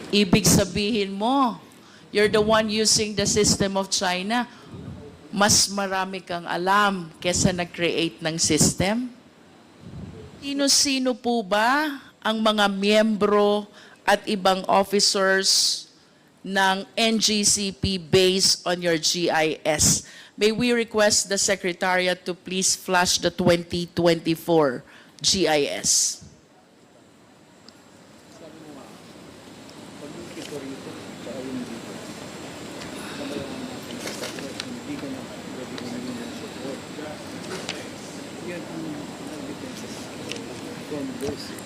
Ibig sabihin mo, you're the one using the system of China. Mas marami kang alam kesa nag-create ng system? Sino-sino po ba ang mga miyembro at ibang officers ng NGCP based on your GIS? May we request the Secretariat to please flash the 2024 GIS.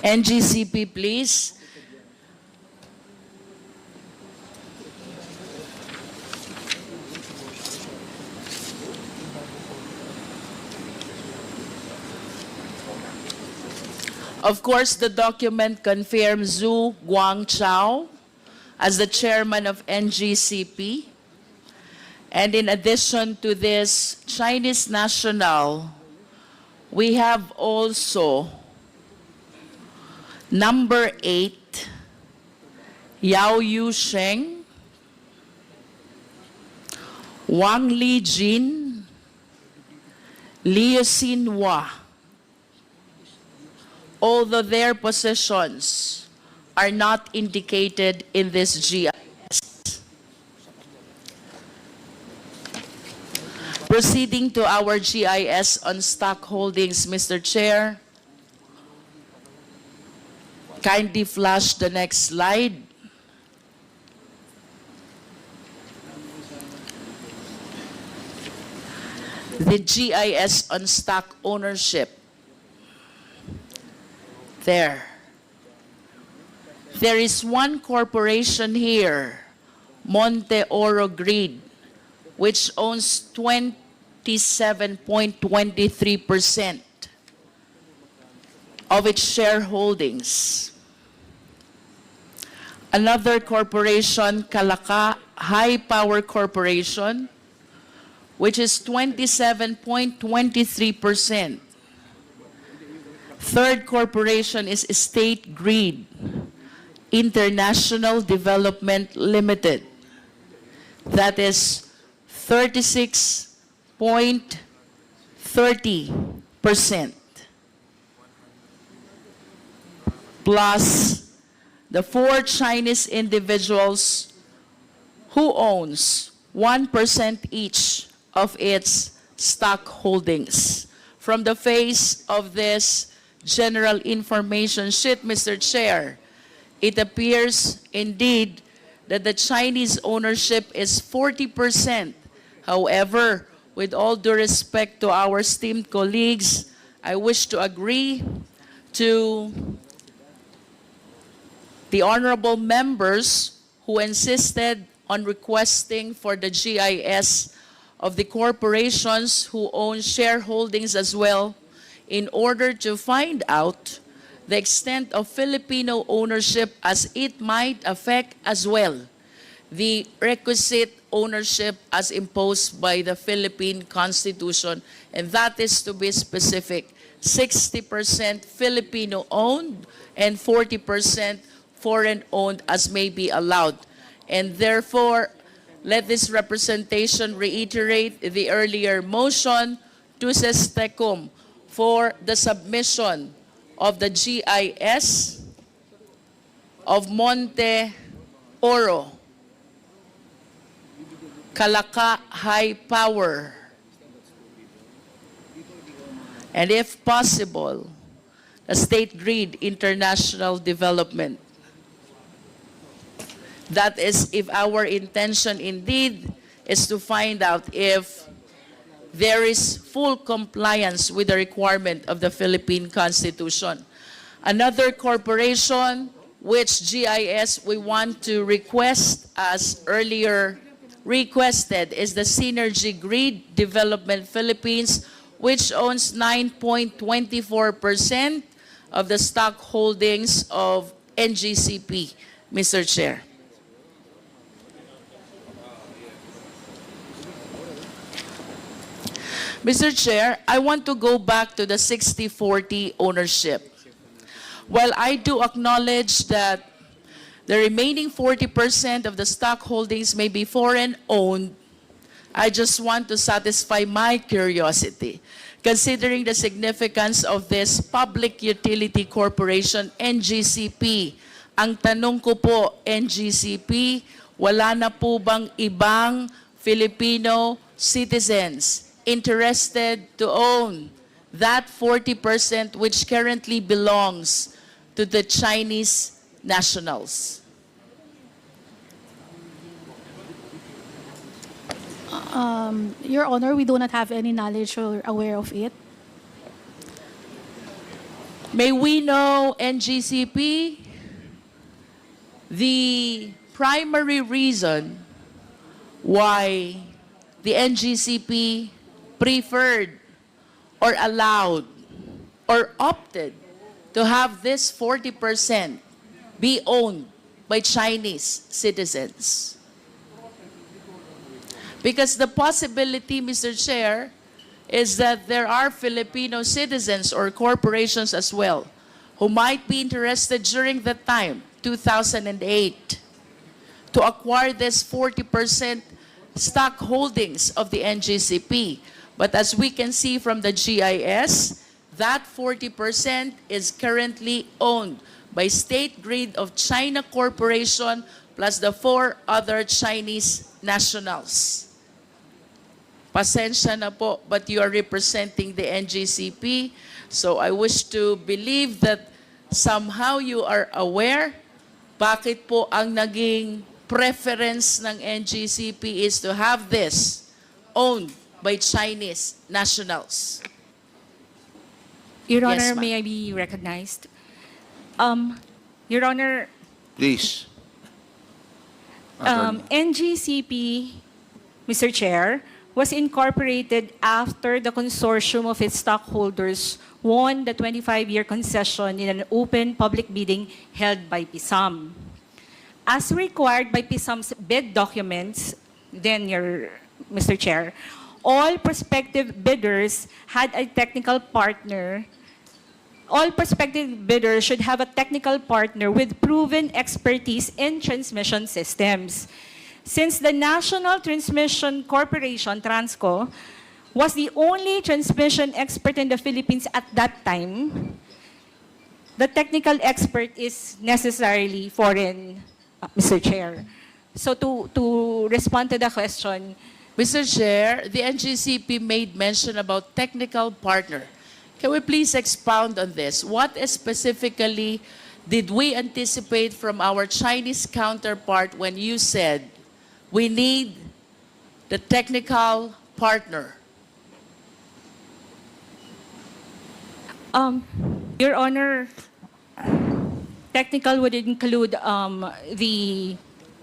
NGCP, please. Of course, the document confirms Zhu Guangchao as the chairman of NGCP. And in addition to this Chinese national, we have also number 8, Yao Yusheng, Wang Lijin, Liu Xinhua. Although their positions are not indicated in this GIS. Proceeding to our GIS on stock holdings, Mr. Chair. Kindly flash the next slide. The GIS on stock ownership. There is one corporation here, Monte Oro Grid, which owns 27.23% of its shareholdings. Another corporation, Kalaka High Power Corporation, which is 27.23%. Third corporation is State Grid International Development Limited. That is 36.30%. Plus the 4 Chinese individuals who owns 1% each of its stock holdings. From the face of this general information sheet, Mr. Chair, it appears indeed that the Chinese ownership is 40%. However, with all due respect to our esteemed colleagues, I wish to agree to the honorable members who insisted on requesting for the GIS of the corporations who own shareholdings as well, in order to find out the extent of Filipino ownership, as it might affect as well the requisite ownership as imposed by the Philippine Constitution, and that is, to be specific, 60% Filipino-owned and 40% foreign-owned as may be allowed. And therefore, let this representation reiterate the earlier motion to Sestecum for the submission of the GIS of Monte Oro, Kalaka High Power, and if possible, the State Grid International Development. That is, if our intention indeed is to find out if there is full compliance with the requirement of the Philippine Constitution. Another corporation which GIS we want to request, as earlier requested, is the Synergy Grid Development Philippines, which owns 9.24% of the stock holdings of NGCP, Mr. Chair. Mr. Chair, I want to go back to the 60-40 ownership. While I do acknowledge that The remaining 40% of the stock holdings may be foreign-owned. I just want to satisfy my curiosity. Considering the significance of this Public Utility Corporation, NGCP, ang tanong ko po, NGCP, wala na po bang ibang Filipino citizens interested to own that 40% which currently belongs to the Chinese nationals? Your Honor, we do not have any knowledge or aware of it. May we know, NGCP, the primary reason why the NGCP preferred or allowed or opted to have this 40% be owned by Chinese citizens? Because the possibility, Mr. Chair, is that there are Filipino citizens or corporations as well who might be interested during that time, 2008, to acquire this 40% stock holdings of the NGCP. But as we can see from the GIS, that 40% is currently owned by State Grid of China Corporation plus the 4 other Chinese nationals. Pasensya na po, but you are representing the NGCP. So I wish to believe that somehow you are aware bakit po ang naging preference ng NGCP is to have this owned by Chinese nationals. Your Yes, Honor, ma'am. may I be recognized? Your Honor, Please. Attorney. NGCP, Mr. Chair, was incorporated after the consortium of its stockholders won the 25-year concession in an open public bidding held by PISAM. As required by PISAM's bid documents, Mr. Chair, all prospective bidders had a technical partner. All prospective bidders should have a technical partner with proven expertise in transmission systems. Since the National Transmission Corporation, TRANSCO, was the only transmission expert in the Philippines at that time, the technical expert is necessarily foreign, Mr. Chair. So to respond to the question, Mr. Chair, the NGCP made mention about technical partner. Can we please expound on this? What specifically did we anticipate from our Chinese counterpart when you said we need the technical partner? Your Honor, technical would include the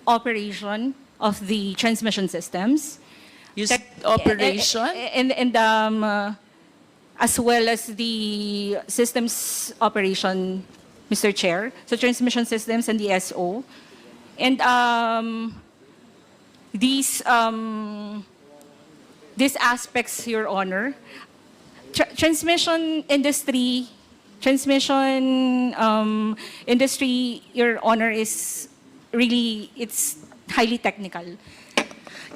operation of the transmission systems. You said operation? And as well as the systems operation, Mr. Chair, so transmission systems and the SO. And these aspects, Your Honor, transmission industry, Your Honor, is really, it's highly technical.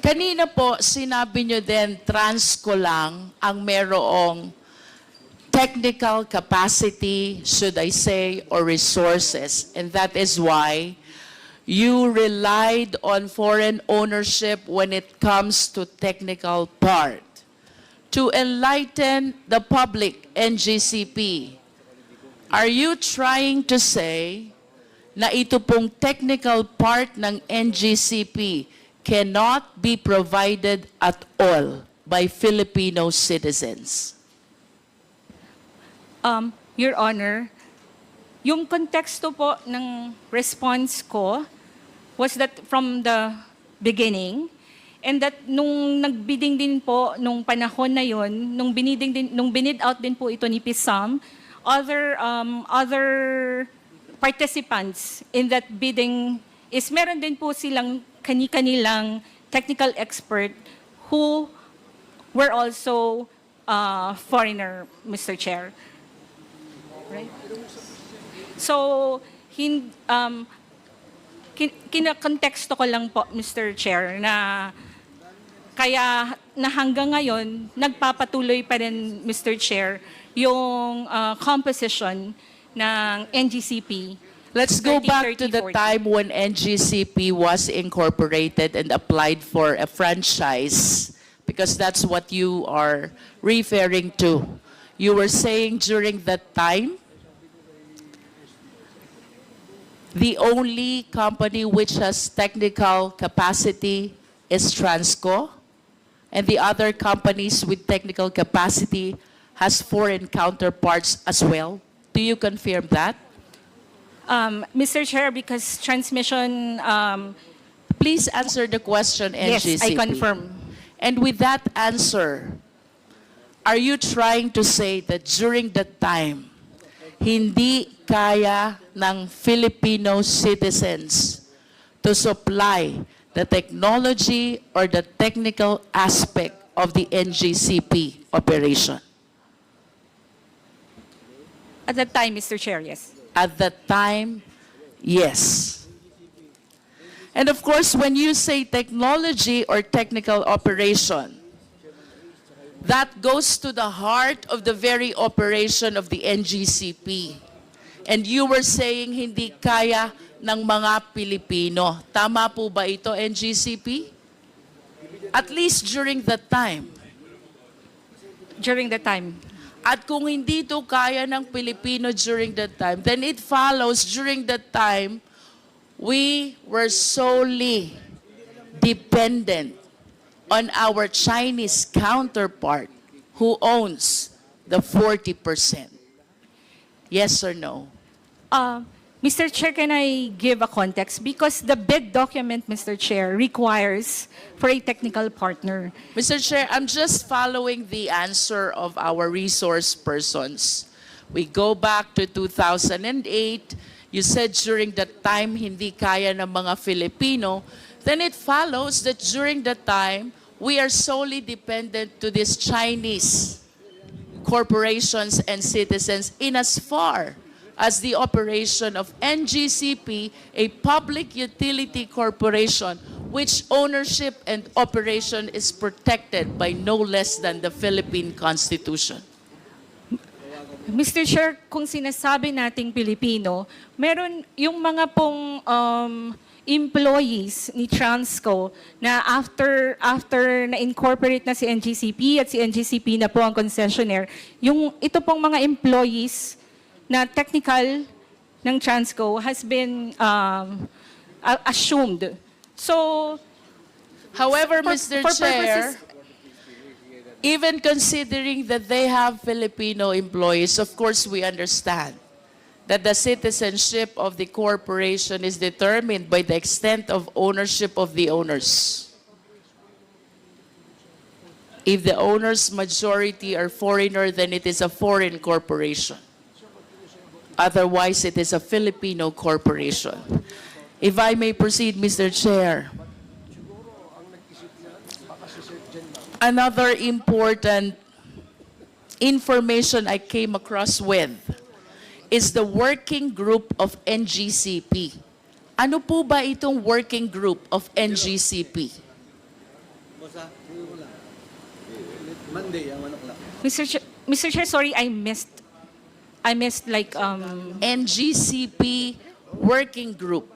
Kanina po, sinabi nyo din, TRANSCO lang ang merong technical capacity, should I say, or resources. And that is why you relied on foreign ownership when it comes to technical part. To enlighten the public, NGCP, are you trying to say na ito pong technical part ng NGCP cannot be provided at all by Filipino citizens? Your Honor, yung konteksto po ng response ko was that from the beginning, and that nung nagbidding din po nung panahon na yon, nung binid out din po ito ni PISAM, other participants in that bidding is meron din po silang kani-kanilang technical expert who were also foreigner, Mr. Chair. Right? So, Kinakonteksto ko lang po, Mr. Chair, na kaya na hanggang ngayon, nagpapatuloy pa rin, Mr. Chair, yung composition ng NGCP. Let's go back to the 30-40. time when NGCP was incorporated and applied for a franchise, because that's what you are referring to. You were saying during that time, the only company which has technical capacity is Transco, and the other companies with technical capacity has foreign counterparts as well. Do you confirm that? Mr. Chair, because transmission, Please answer the question, yes, NGCP. I confirm. And with that answer, are you trying to say that during that time, hindi kaya ng Filipino citizens to supply the technology or the technical aspect of the NGCP operation? At that time, Mr. Chair, yes. At that time, yes. And of course, when you say technology or technical operation, that goes to the heart of the very operation of the NGCP. And you were saying hindi kaya ng mga Pilipino. Tama po ba ito, NGCP? At least during that time. During the time. At kung hindi to kaya ng Pilipino during that time, then it follows during that time, we were solely dependent on our Chinese counterpart who owns the 40%. Yes or no? Mr. Chair, can I give a context? Because the bid document, Mr. Chair, requires for a technical partner. Mr. Chair, I'm just following the answer of our resource persons. We go back to 2008. You said during that time, hindi kaya ng mga Filipino. Then it follows that during that time, we are solely dependent to these Chinese corporations and citizens in as far as the operation of NGCP, a public utility corporation, which ownership and operation is protected by no less than the Philippine Constitution. Mr. Chair, kung sinasabi nating Pilipino, meron yung mga pong employees ni Transco na after na-incorporate na si NGCP at si NGCP na po ang concessionaire, yung ito pong mga employees na technical ng Transco has been assumed. So, However, Mr. for Chair, purposes- even considering that they have Filipino employees, of course we understand that the citizenship of the corporation is determined by the extent of ownership of the owners. If the owners' majority are foreigner, then it is a foreign corporation. Otherwise, it is a Filipino corporation. If I may proceed, Mr. Chair. Another important information I came across with is the working group of NGCP. Ano po ba itong working group of NGCP? Mr. Chair, sorry, I missed like NGCP working group.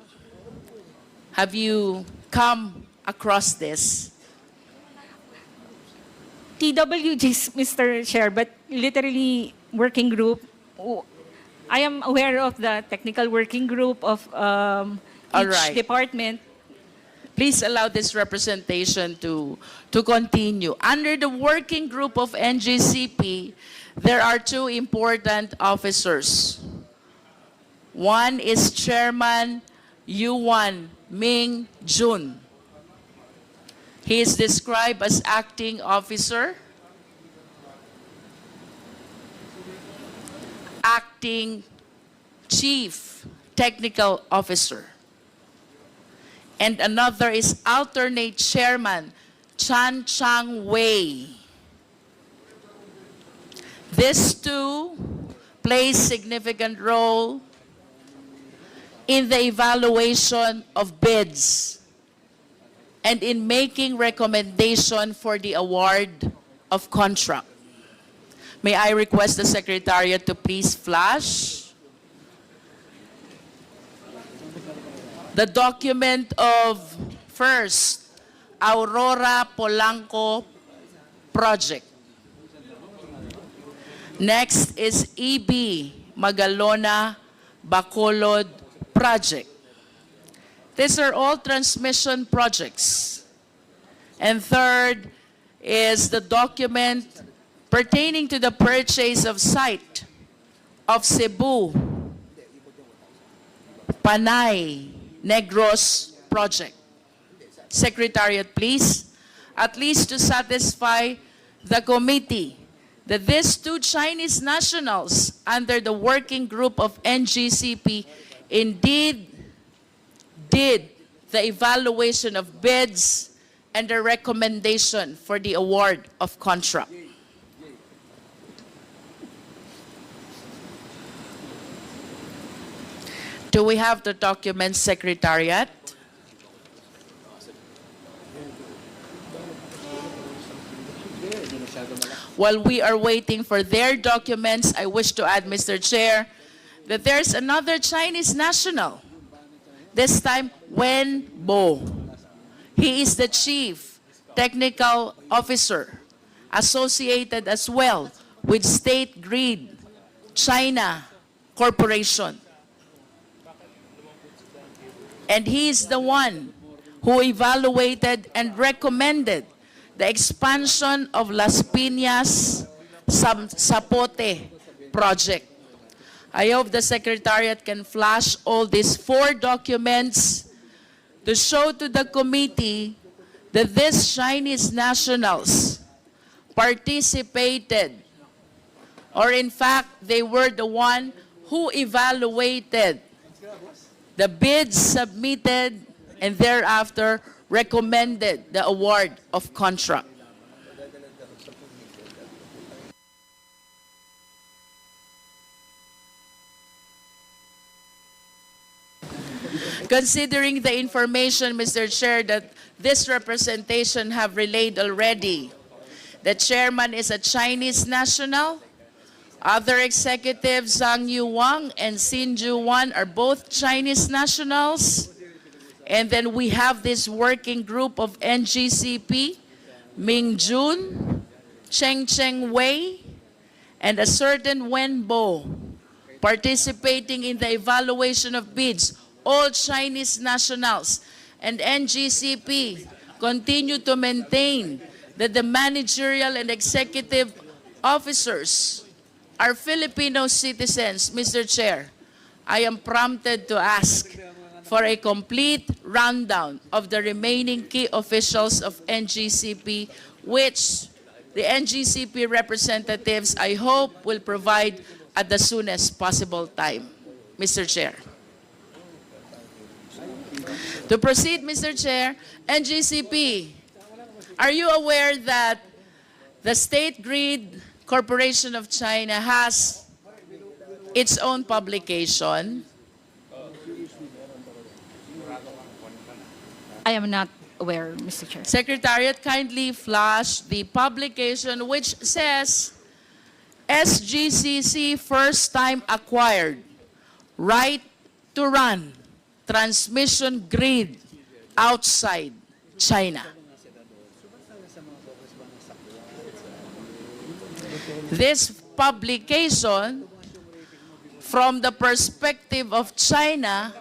Have you come across this? TWGs, Mr. Chair, but literally working group. I am aware of the technical working group of All each right. department. Please allow this representation to continue. Under the working group of NGCP, there are two important officers. One is Chairman Yuan Ming Jun. He is described as acting officer, acting chief technical officer. And another is alternate chairman, Chan Chang Wei. These two play significant role in the evaluation of bids and in making recommendation for the award of contract. May I request the Secretariat to please flash the document of first, Aurora Polanco project. Next is EB Magalona Bacolod project. These are all transmission projects. And third is the document pertaining to the purchase of site of Cebu, Panay, Negros project. Secretariat, please, at least to satisfy the committee that these two Chinese nationals under the working group of NGCP indeed did the evaluation of bids and the recommendation for the award of contract. Do we have the documents, Secretariat? While we are waiting for their documents, I wish to add, Mr. Chair, that there's another Chinese national, this time Wen Bo. He is the Chief Technical Officer, associated as well with State Grid China Corporation. And he is the one who evaluated and recommended the expansion of Las Piñas Zapote project. I hope the Secretariat can flash all these 4 documents to show to the committee that these Chinese nationals participated, or in fact, they were the one who evaluated the bids submitted and thereafter recommended the award of contract. Considering the information, Mr. Chair, that this representation have relayed already, the chairman is a Chinese national. Other executives, Zhang Yuwang and Xin Juwan, are both Chinese nationals. And then we have this working group of NGCP, Ming Jun, Cheng Wei, and a certain Wen Bo participating in the evaluation of bids, all Chinese nationals. And NGCP continue to maintain that the managerial and executive officers are Filipino citizens. Mr. Chair, I am prompted to ask for a complete rundown of the remaining key officials of NGCP, which the NGCP representatives, I hope, will provide at the soonest possible time. Mr. Chair. To proceed, Mr. Chair, NGCP, are you aware that the State Grid Corporation of China has its own publication? I am not aware, Mr. Chair. Secretariat, kindly flash the publication which says SGCC first time acquired right to run transmission grid outside China. This publication, from the perspective of China,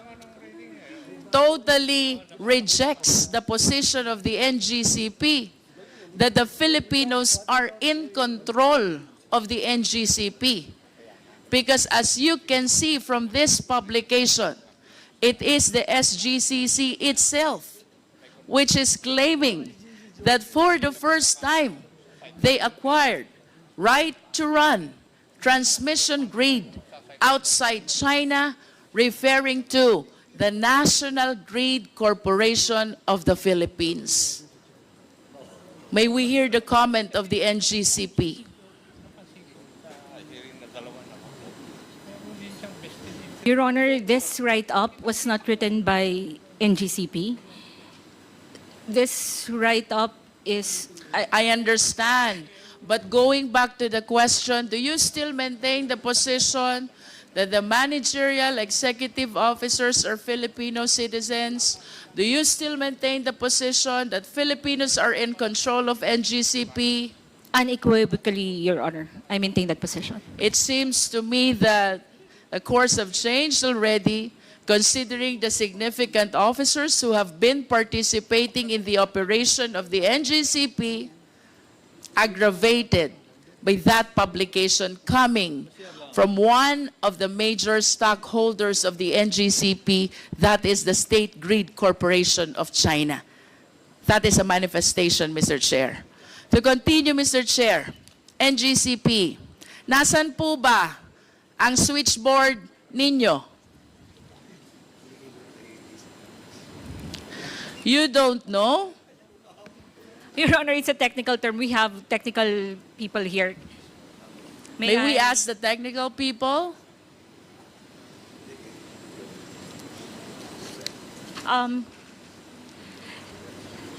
totally rejects the position of the NGCP that the Filipinos are in control of the NGCP. Because as you can see from this publication, it is the SGCC itself which is claiming that for the first time they acquired right to run transmission grid outside China, referring to the National Grid Corporation of the Philippines. May we hear the comment of the NGCP? Your Honor, this write-up was not written by NGCP. This write-up is, I understand. But going back to the question, do you still maintain the position that the managerial executive officers are Filipino citizens? Do you still maintain the position that Filipinos are in control of NGCP? unequivocally, Your Honor, I maintain that position. It seems to me that the course have changed already, considering the significant officers who have been participating in the operation of the NGCP, aggravated by that publication coming from one of the major stockholders of the NGCP, that is the State Grid Corporation of China. That is a manifestation, Mr. Chair. To continue, Mr. Chair, NGCP, nasan po ba ang switchboard ninyo? You don't know? Your Honor, it's a technical term. We have technical people here. May we I- ask the technical people?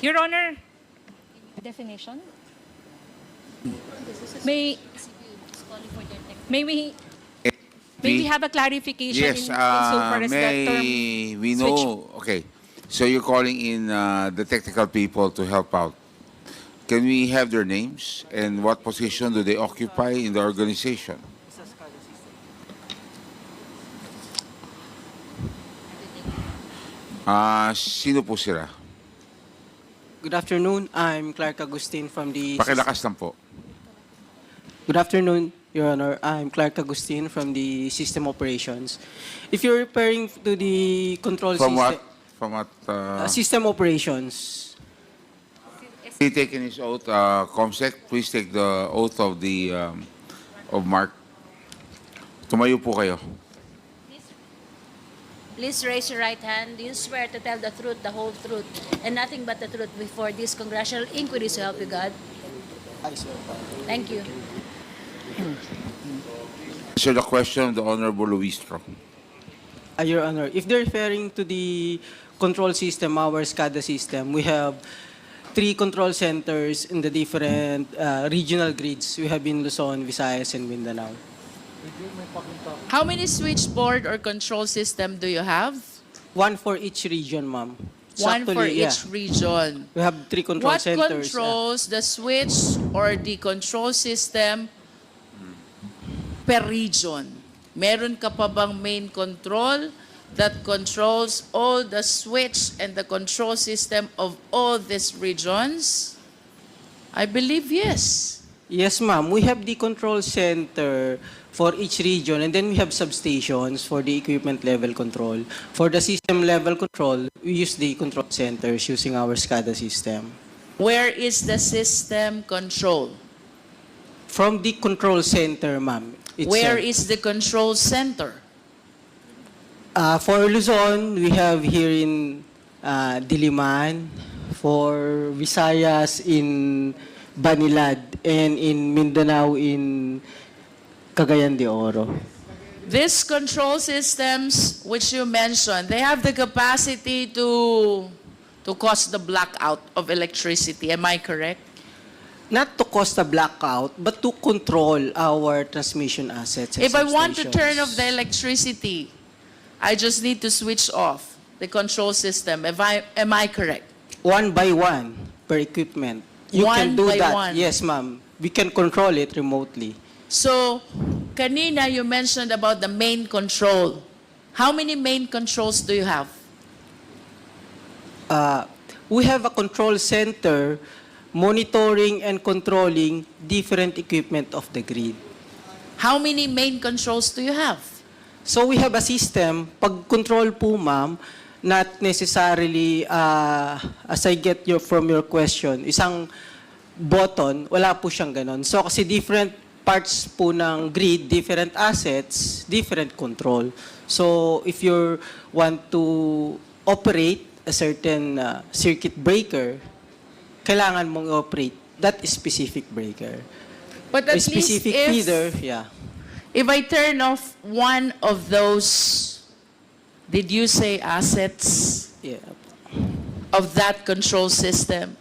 Your Honor, definition? May we have a clarification Yes, insofar as that term? may we know, okay, so you're calling in the technical people to help out. Can we have their names and what position do they occupy in the organization? Sino po sila? Good afternoon. I'm Clark Agustin from the... Pakilakas lang po. Good afternoon, Your Honor. I'm Clark Agustin from the System Operations. If you're referring to the control From system... what? From what? System Operations. He taken his oath, Comsec, please take the oath of the, of Mark. Tumayo po kayo. Please raise your right hand. Do you swear to tell the truth, the whole truth, and nothing but the truth before this congressional inquiry, so help you God? I swear. Thank you. Answer the question of the Honorable Luistro. Your Honor, if they're referring to the control system, our SCADA system, we have 3 control centers in the different regional grids. We have in Luzon, Visayas, and Mindanao. How many switchboard or control system do you have? 1 for each region, ma'am. One for Actually, each region. We have 3 control What centers. controls the switch or the control system per region? Meron ka pa bang main control that controls all the switch and the control system of all these regions? I believe yes. Yes, ma'am. We have the control center for each region, and then we have substations for the equipment level control. For the system level control, we use the control centers using our SCADA system. Where is the system control? From the control center, ma'am. Where is the control center? For Luzon, we have here in Diliman. For Visayas in Banilad, and in Mindanao in Cagayan de Oro. These control systems which you mentioned, they have the capacity to cause the blackout of electricity. Am I correct? Not to cause a blackout, but to control our transmission assets and If I want to substations. turn off the electricity, I just need to switch off the control system. Am I correct? 1 by 1 per equipment. You One can do by that. one. Yes, ma'am. We can control it remotely. So, kanina you mentioned about the main control. How many main controls do you have? We have a control center monitoring and controlling different equipment of the grid. How many main controls do you have? So we have a system, pag control po ma'am, not necessarily, as I get from your question, isang button, wala po siyang ganon. So kasi different parts po ng grid, different assets, different control. So if you want to operate a certain circuit breaker, kailangan mong operate that specific breaker. But at A specific least feeder, yeah. if I turn off one of those Did you say assets Yeah. of that control system?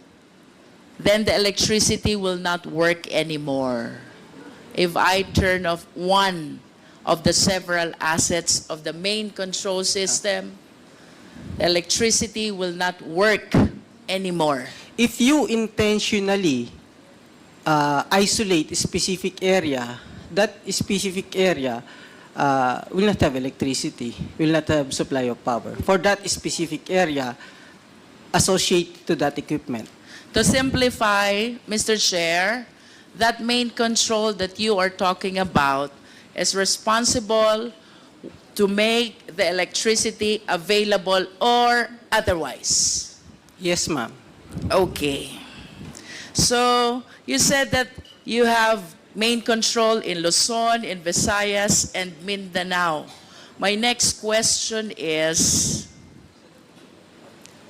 Then the electricity will not work anymore. If I turn off one of the several assets of the main control system, the electricity will not work anymore. If you intentionally isolate a specific area, that specific area will not have electricity, will not have supply of power for that specific area associated to that equipment. To simplify, Mr. Chair, that main control that you are talking about is responsible to make the electricity available or otherwise. Yes, ma'am. Okay. So you said that you have main control in Luzon, in Visayas, and Mindanao. My next question is,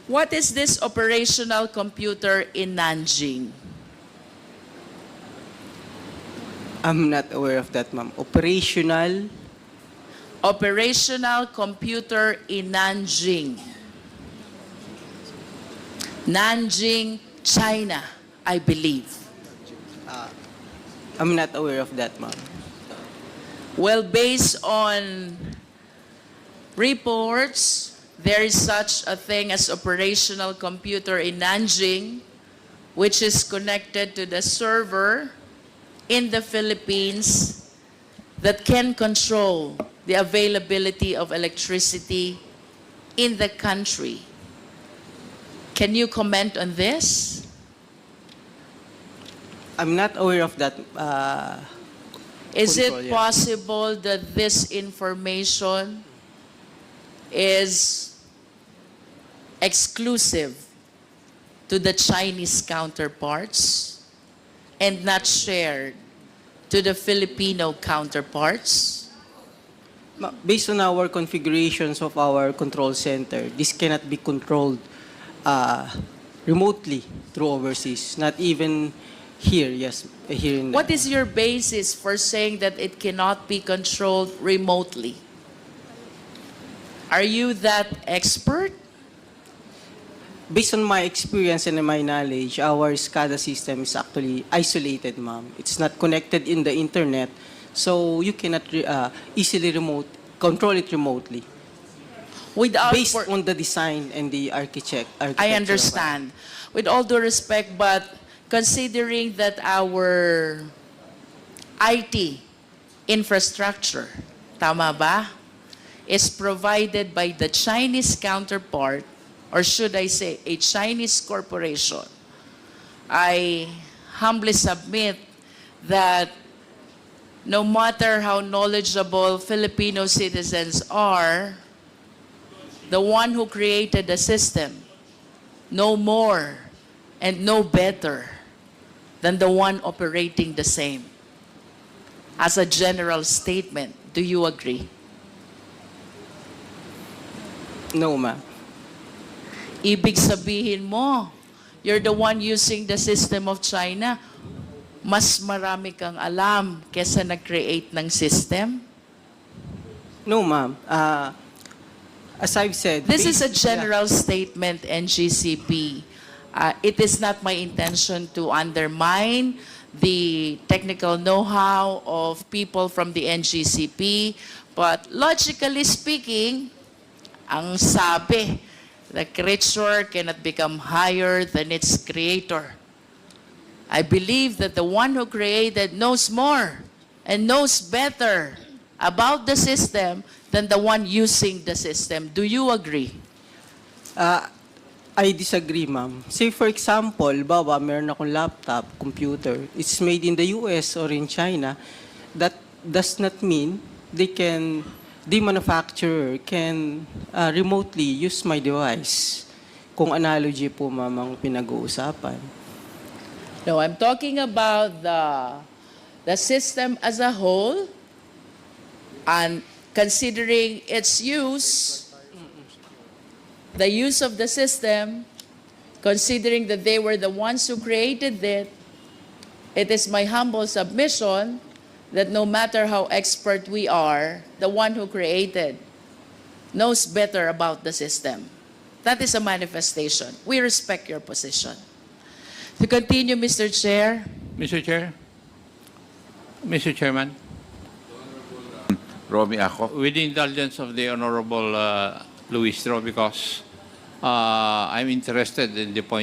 what is this operational computer in Nanjing? I'm not aware of that, ma'am. Operational. Operational computer in Nanjing. Nanjing, China, I believe. I'm not aware of that, ma'am. Well, based on reports, there is such a thing as operational computer in Nanjing, which is connected to the server in the Philippines that can control the availability of electricity in the country. Can you comment on this? I'm not aware of that. Is Control, it yeah. possible that this information is exclusive to the Chinese counterparts and not shared to the Filipino counterparts? Based on our configurations of our control center, this cannot be controlled remotely through overseas, not even here, yes, here in What is your basis for saying that it cannot be controlled remotely? Are you that expert? Based on my experience and my knowledge, our SCADA system is actually isolated, ma'am. It's not connected in the internet, so you cannot easily control it remotely. Without Based on the design and the architecture. I understand. With all due respect, but considering that our IT infrastructure, tama ba, is provided by the Chinese counterpart, or should I say, a Chinese corporation, I humbly submit that no matter how knowledgeable Filipino citizens are, the one who created the system know more and know better than the one operating the same. As a general statement, do you agree? No, ma'am. Ibig sabihin mo, you're the one using the system of China, mas marami kang alam kesa nag-create ng system? No, ma'am. As I've said, This is a general statement, NGCP. It is not my intention to undermine the technical know-how of people from the NGCP, but logically speaking, ang sabi, the creature cannot become higher than its creator. I believe that the one who created knows more and knows better about the system than the one using the system. Do you agree? I disagree, ma'am. Say for example, bawa, meron akong laptop, computer, it's made in the US or in China. That does not mean the manufacturer can remotely use my device. Kung analogy po, ma'am, ang pinag-uusapan. No, I'm talking about the system as a whole, and considering its use, the use of the system, considering that they were the ones who created it, it is my humble submission that no matter how expert we are, the one who created knows better about the system. That is a manifestation. We respect your position. To continue, Mr. Chair, Mr. Chair, Mr. Chairman, Romy Ako. with the indulgence of the Honorable Luis Tro, because I'm interested in the point